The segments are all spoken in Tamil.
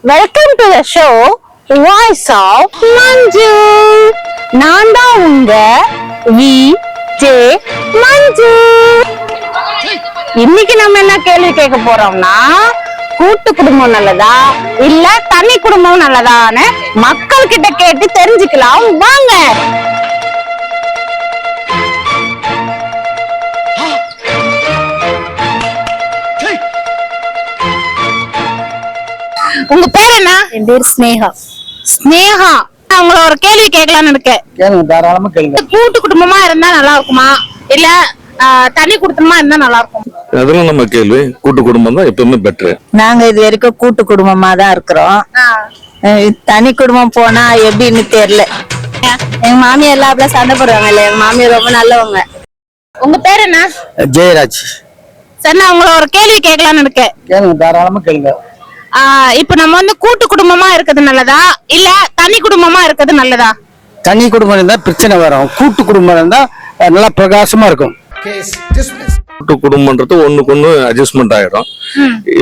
Welcome to the show voice of Manju. நான் தான் உங்க விஜே மஞ்சு. இன்னைக்கு நம்ம என்ன கேள்வி கேட்க போறோம்னா, கூட்டு குடும்பம் நல்லதா இல்ல தனி குடும்பம் நல்லதான்னு மக்கள் கிட்ட கேட்டு தெரிஞ்சுக்கலாம் வாங்க. உங்க பேர் என்ன? என் பேர் ஸ்னேகா. ஸ்னேகா, உங்களை ஒரு கேள்வி கேட்கலான்னு இருக்கேன். தாராளமா கேளுங்க. கூட்டு குடும்பமா இருந்தா நல்லா இருக்குமா இல்ல தனி குடும்பமா இருந்தா நல்லா இருக்கும்? அதெல்லாம் நம்ம கேள்வி. கூட்டு குடும்பம் தான் எப்பவுமே பெட்டர். நாங்க இது வரைக்கும் கூட்டு குடும்பமா தான் இருக்கிறோம். தனி குடும்பம் போனா எப்படின்னு தெரியல. எங்க மாமியார் எல்லாம் அப்படியே சண்டை போடுவாங்க இல்ல, எங்க மாமியார் ரொம்ப நல்லவங்க. உங்க பேர் என்ன? ஜெயராஜ். சரி, நான் உங்களை ஒரு கேள்வி கேட்கலான்னு இருக்கேன். கேளுங்க, தாராளமா கேளுங்க. இப்ப நம்ம வந்து கூட்டு குடும்பமா இருக்கிறது நல்லதா இல்ல தனி குடும்பமா இருக்கிறது நல்லதா? தனி குடும்பம் இருந்தா பிரச்சனை வரும், கூட்டு குடும்பம் இருந்தா நல்லா பிரகாசமா இருக்கும். கூட்டு குடும்பம்ன்றது ஒண்ணுக்கு ஒண்ணு அட்ஜஸ்ட்மெண்ட் ஆயிடும்.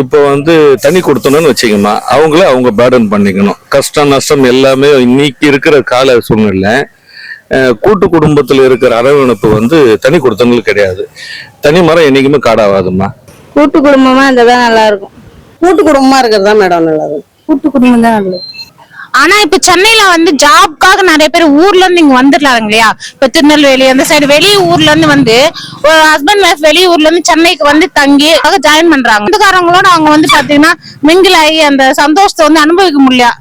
இப்போ வந்து தனி கொடுத்தோம்னு வச்சுக்கோமா, அவங்கள அவங்க பேர்டன் பண்ணிக்கணும். கஷ்டம் நஷ்டம் எல்லாமே இன்னைக்கு இருக்கிற கால சூழ்நிலை கூட்டு குடும்பத்துல இருக்கிற அரவணைப்பு வந்து தனி கொடுத்தவங்களுக்கு கிடையாது. தனி மரம் என்னைக்குமே காடாவாதுமா. கூட்டு குடும்பமா இருந்தாதான் நல்லா இருக்கும். கூட்டு குடும்பமா இருக்கிறது தான் மேடம் நல்லது. கூட்டு குடும்பம் தான் நல்லது. ஆனா இப்ப சென்னையில வந்து ஜாப்காக நிறைய பேர் ஊர்ல இருந்து இங்க வந்துடலாங்க இல்லையா? இப்ப திருநெல்வேலி அந்த சைடு வெளி ஊர்ல இருந்து வந்து ஒரு ஹஸ்பண்ட் ஒய்ஃப் வெளி ஊர்ல இருந்து சென்னைக்கு வந்து தங்கி ஜாயின் பண்றாங்க. சொந்தக்காரங்களோட அவங்க வந்து பாத்தீங்கன்னா மிங்கிள் ஆகி அந்த சந்தோஷத்தை வந்து அனுபவிக்க முடியல.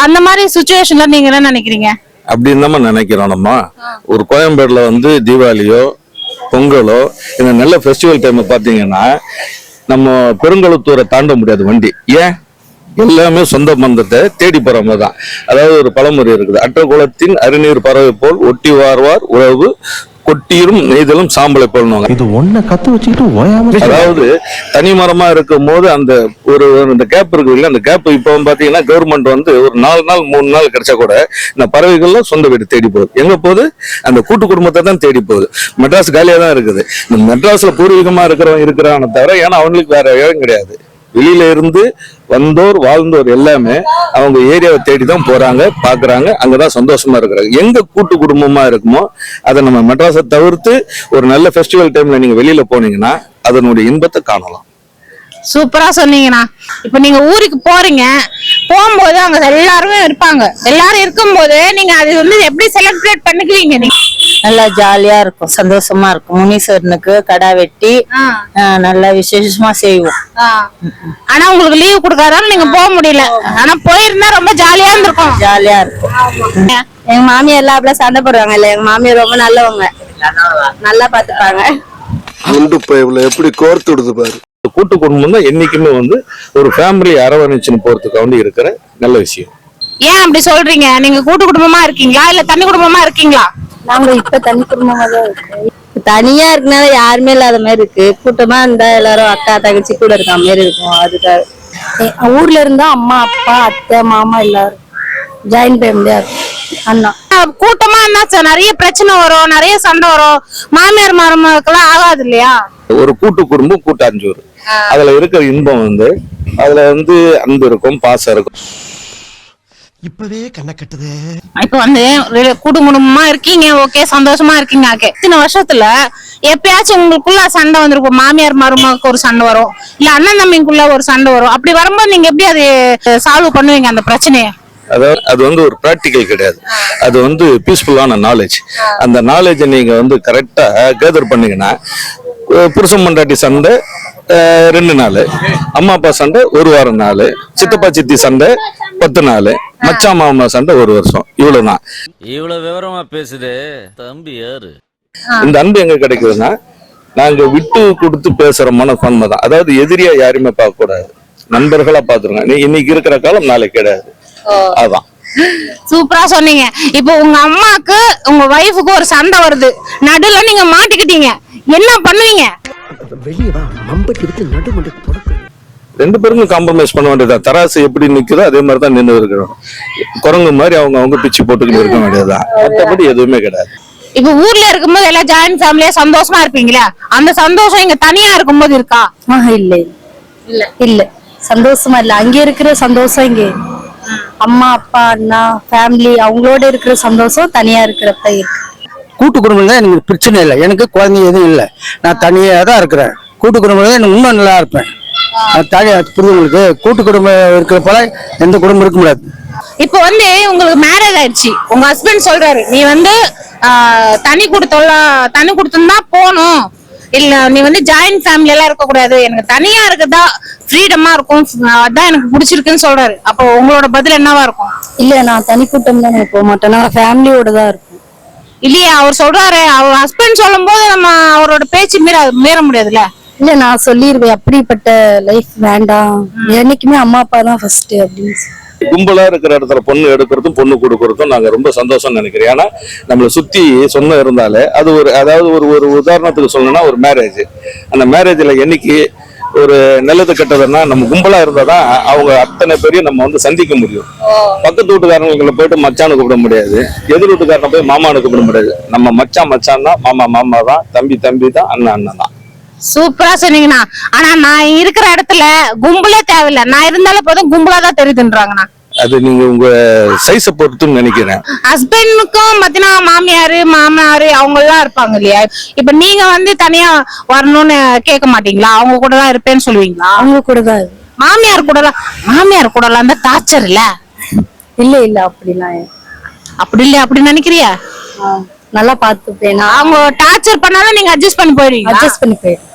அந்த மாதிரி சுச்சுவேஷன்ல நீங்க என்ன நினைக்கிறீங்க? அப்படின்னு தான் நினைக்கிறோம். நம்ம ஒரு கோயம்பேடுல வந்து தீபாவளியோ பொங்கலோ இந்த நல்ல ஃபெஸ்டிவல் டைம் பாத்தீங்கன்னா நம்ம பெருங்கழுத்தூரை தாண்ட முடியாது வண்டி. ஏன்? எல்லாமே சொந்த பந்தத்தை தேடி போற மாதிரி தான். அதாவது ஒரு பழமொழி இருக்குது, அற்ற குலத்தின் அருநீர் பறவை போல் ஒட்டி வார்வார் உறவு கொட்டியும் நெய்தலும் சாம்பலை போல்னுவாங்க. இது ஒன்ன கத்து வச்சுக்கிட்டு அதாவது தனி மரமா இருக்கும் போது அந்த ஒரு அந்த கேப் இருக்கு இல்ல, அந்த கேப் இப்போ பாத்தீங்கன்னா கவர்மெண்ட் வந்து ஒரு 4 நாள் 3 நாள் கிடைச்சா கூட இந்த பறவைகள்லாம் சொந்த வீடு தேடி போகுது. எங்க போகுது? அந்த கூட்டு குடும்பத்தை தான் தேடி போகுது. மெட்ராஸ் காலியா தான் இருக்குது. இந்த மெட்ராஸ்ல பூர்வீகமா இருக்கிறான்னு தவிர, ஏன்னா அவங்களுக்கு வேற இடம் கிடையாது. வெளியில இருந்து வந்தோர் வாழ்ந்தோர் எல்லாமே அவங்க ஏரியாவை தேடி தான் போறாங்க, பாக்குறாங்க, அங்கதான் சந்தோஷமா இருக்கிறாங்க. எங்க கூட்டு குடும்பமா இருக்குமோ அதை நம்ம மெட்ராஸை தவிர்த்து ஒரு நல்ல ஃபெஸ்டிவல் டைம்ல நீங்க வெளியில போனீங்கன்னா அதனுடைய இன்பத்தை காணலாம். சூப்பரா சொன்னீங்கண்ணா. இப்ப நீங்க ஊருக்கு போறீங்க, போகும்போது அங்க எல்லாருமே இருப்பாங்க. எல்லாரும் இருக்கும்போது நீங்க அது வந்து எப்படி செலிப்ரேட் பண்ணிக்குவீங்க? நீங்க நல்லா ஜாலியா இருக்கும், சந்தோஷமா இருக்கும். முனீஸ்வரனுக்கு கடா வெட்டி நல்லா விசேஷமா செய்வோம். ஆனா உங்களுக்கு லீவ் கொடுக்காதாலும் நீங்க போக முடியல. ஆனா போயிருந்தா ரொம்ப ஜாலியா இருந்திருக்கும். ஜாலியா இருக்கும். எங்க மாமியார் எல்லாம் அப்படியே சண்டை போடுவாங்க இல்ல, எங்க மாமியார் ரொம்ப நல்லவங்க, நல்லா பாத்துப்பாங்க. எப்படி கோர்த்து விடுது பாரு. கூட்டு குடும்பம் தான் என்னைக்குமே வந்து ஒரு ஃபேமிலி அரவணைச்சுன்னு போறதுக்கு வந்து இருக்கிற நல்ல விஷயம். ஏன் அப்படி சொல்றீங்க? நீங்க கூட்டு குடும்பமா இருக்கீங்களா இல்ல தனி குடும்பமா இருக்கீங்களா? நாங்க இப்ப தனி குடும்பமா தான் இருக்கோம். தனியா இருக்கனால யாருமே இல்லாத மாதிரி இருக்கு. கூட்டமா இருந்தா எல்லாரும் அக்கா தங்கச்சி கூட இருக்க மாதிரி இருக்கும். அதுக்காக ஊர்ல இருந்தா அம்மா அப்பா அத்தை மாமா எல்லாரும் ஜாயின் ஃபேமிலியா இருக்கும். அண்ணா கூட்டமா இருந்தா நிறைய பிரச்சனை வரும், நிறைய சண்டை வரும். மாமியார் மருமகளுக்கெல்லாம் ஆகாது இல்லையா? ஒரு கூட்டு குடும்பம் கூட்டாஞ்சோறு, அதுல இருக்கிற இன்பம் வந்து அதுல வந்து அன்பு இருக்கும், பாசம் இருக்கும். இப்பவே கண்ண கட்டுது. இப்ப வந்து கூட்டு குடும்பமா இருக்கீங்க, ஓகே, சந்தோஷமா இருக்கீங்க. இத்தனை வருஷத்துல எப்பயாச்சும் உங்களுக்குள்ள சண்டை வந்திருக்கும். மாமியார் மருமகளுக்கு ஒரு சண்டை வரும், இல்ல அண்ணன் தம்பிக்குள்ள ஒரு சண்டை வரும். அப்படி வரும்போது நீங்க எப்படி அதை சால்வ் பண்ணுவீங்க அந்த பிரச்சனைய? அதாவது அது வந்து ஒரு பிராக்டிக்கல் கிடையாது, அது வந்து பீஸ்ஃபுல்லான நாலேஜ். அந்த நாலேஜை நீங்க வந்து கரெக்டா கேதர் பண்ணீங்கன்னா, புருஷன் பொண்டாட்டி சண்டை 2 நாள், அம்மா அப்பா சண்டை 1 வாரம் நாள், சித்தப்பா சித்தி சண்டை 10 நாள், மச்சான் மாமா சண்டை 1 வருஷம். இவ்வளவுதான். இவ்வளவு விவரமா பேசுதே தம்பி யாரு? இந்த அன்பு எங்க கிடைக்குதுன்னா, நாங்க விட்டு கொடுத்து பேசுற மனப்பான்மை தான். அதாவது எதிரியா யாருமே பார்க்க கூடாது, நண்பர்களா பாத்துருங்க. இன்னைக்கு இருக்கிற காலம் நாளைக்கு கிடையாது. அதான் சூப்பரா சொன்னீங்க. இப்போ உங்க அம்மாக்கு உங்க வைஃபுக்கு ஒரு சண்டை வருது, நடுல நீங்க மாட்டிக்கிட்டீங்க, என்ன பண்ணுவீங்க? வெளியே வா, மம்பட்டி விட்டு நடுமண்டு தொடக்கு. 2 பேருக்கும் காம்ப்ரமைஸ் பண்ண வேண்டியதா. தராசு எப்படி நிக்குதோ அதே மாதிரி தான் நின்று இருக்கணும். குரங்கு மாதிரி அவங்க பிச்சு போட்டுக்கிட்டு இருக்க வேண்டியதுதான், மற்றபடி எதுவுமே கிடையாது. இப்ப ஊர்ல இருக்கும்போது எல்லாம் ஜாயின்ட் ஃபேமிலியா சந்தோஷமா இருப்பீங்களா? அந்த சந்தோஷம் இங்க தனியா இருக்கும்போது இருக்கா? இல்ல இல்ல இல்ல. சந்தோஷமா இல்ல. அங்க இருக்கிற சந்தோஷம் இங்க அம்மா அப்பா அண்ணா ஃபேமிலி அவங்களோட இருக்கிற சந்தோஷம் தனியா இருக்கிறப்ப இருக்கு. கூட்டு குடும்பம் தான் எனக்கு பிரச்சனை இல்லை, எனக்கு குழந்தை எதுவும் இல்லை, நான் தனியாக தான் இருக்கிறேன். கூட்டு குடும்பம் தான் எனக்கு இன்னும் நல்லா இருப்பேன். புரியுது உங்களுக்கு? கூட்டு குடும்பம் இருக்கிற போல எந்த குடும்பம் இருக்க முடியாது. இப்போ வந்து உங்களுக்கு மேரேஜ் ஆயிடுச்சு, உங்க ஹஸ்பண்ட் சொல்றாரு நீ வந்து தனி கொடுத்தம் தான் போகணும், இல்ல நீ வந்து ஜாயிண்ட் ஃபேமிலி எல்லாம் இருக்க கூடாது, எனக்கு தனியா இருக்கதா ஃப்ரீடமா இருக்கும், அதான் எனக்கு பிடிச்சிருக்குன்னு சொல்றாரு. அப்போ உங்களோட பதில் என்னவா இருக்கும்? இல்ல நான் தனி கூட்டம் தான் போக மாட்டேன், நான் ஃபேமிலியோட தான் இருப்பேன். இல்லையா அவர் சொல்றாரு, அவர் ஹஸ்பண்ட் சொல்லும் போது நம்ம அவரோட பேச்சு மீற முடியாதுல்ல. இல்ல நான் சொல்லிருவேன் அப்படிப்பட்ட லைஃப் வேண்டாம், என்னைக்குமே அம்மா அப்பா தான் ஃபர்ஸ்ட் அப்படின்னு. கும்பலா இருக்கிற இடத்துல பொண்ணு எடுக்கிறதும் பொண்ணு கொடுக்கறதும் நாங்க ரொம்ப சந்தோஷம் நினைக்கிறோம். ஏன்னா நம்மளை சுத்தி சொந்தம் இருந்தாலே அது ஒரு உதாரணத்துக்கு சொல்லணும்னா ஒரு மேரேஜ், அந்த மேரேஜ்ல என்னைக்கு ஒரு நல்லது கெட்டதுன்னா நம்ம கும்பலா இருந்தாதான் அவங்க அத்தனை பேரையும் நம்ம வந்து சந்திக்க முடியும். பக்கத்து வீட்டுக்காரங்களை போயிட்டு மச்சானு கூப்பிட முடியாது, எதிர் வீட்டுக்காரனை போய் மாமானு கூப்பிட முடியாது. நம்ம மச்சான் தான், மாமா தான், தம்பி தான், அண்ணன் தான். சூப்பரா சொன்னீங்கண்ணா. ஆனா நான் இருக்கிற இடத்துல கும்பலே தேவையில்ல, நான் இருந்தாலும் போதும் கும்பலா தான் தெரியுதுன்றாங்கண்ணா. அது நீங்க உங்க சைஸ பொறுத்துன்னு நினைக்கிறேன். ஹஸ்பண்டுக்கும் பாத்தீங்கன்னா மாமியாரு அவங்க எல்லாம் இருப்பாங்க இல்லையா, இப்ப நீங்க வந்து தனியா வரணும்னு கேட்க மாட்டீங்களா? அவங்க கூட தான் இருப்பேன்னு சொல்லுவீங்களா? அவங்க கூட தான். மாமியார் கூட எல்லாம் தான் டார்ச்சர் இல்ல? இல்ல அப்படிலாம் அப்படி இல்ல, அப்படி நினைக்கிறியா? நல்லா பாத்துப்பேன். அவங்க டார்ச்சர் பண்ணாலும் நீங்க அட்ஜஸ்ட் பண்ணி போயிடுவீங்க? அட்ஜஸ்ட் பண்ணி போயிடுவேன்.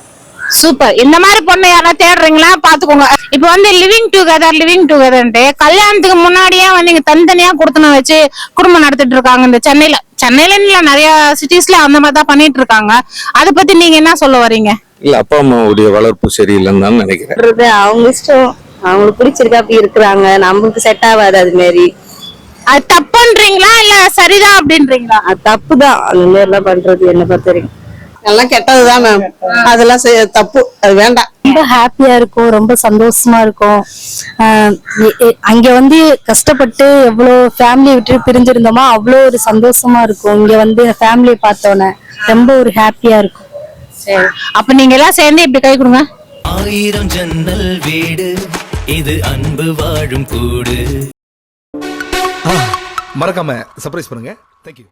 சூப்பர். இந்த மாதிரி பொண்ணு யாராவது தேடுறீங்களா பாத்துக்கோங்க. இப்ப வந்து லிவிங் டுகெதர்ன்ட்டு கல்யாணத்துக்கு முன்னாடியே வந்து இங்க தனித்தனியா கொடுத்தன வச்சு குடும்பம் நடத்திட்டு இருக்காங்க. இந்த சென்னையில இல்ல நிறைய சிட்டிஸ்ல அந்த மாதிரி தான் பண்ணிட்டு இருக்காங்க. அதை பத்தி நீங்க என்ன சொல்ல வரீங்க? இல்ல அப்பா அம்மாவுடைய வளர்ப்பு சரியில்லைன்னு தான் நினைக்கிறேன். அவங்க இஷ்டம், அவங்களுக்கு பிடிச்சிருக்கா அப்படி இருக்கிறாங்க, நமக்கு செட் ஆகாது அது மாதிரி. அது தப்புன்றீங்களா இல்ல சரிதான் அப்படின்றீங்களா? அது தப்புதான், அந்த மாதிரி எல்லாம் பண்றது என்ன பொறுத்த வரைக்கும் எல்லாம் கெட்டதுதான் மேம், அதெல்லாம் தப்பு, அது வேண்டாம். ரொம்ப ஹாப்பியா இருக்கும், ரொம்ப சந்தோஷமா இருக்கும். அங்க வந்து கஷ்டப்பட்டு எவ்வளவு ஃபேமிலியை விட்டு பிரிஞ்சிருந்தோமோ அவ்வளோ ஒரு சந்தோஷமா இருக்கும். இங்க வந்து ஃபேமிலியை பார்த்தோன்னே ரொம்ப ஒரு ஹாப்பியா இருக்கும். சரி, அப்ப நீங்க எல்லாம் சேர்ந்து இப்படி கை கொடுங்க. 1000 ஜன்னல் வீடு, இது அன்பு வாழும் கூடு. மறக்காம சர்ப்ரைஸ் பண்ணுங்க. தேங்க்யூ.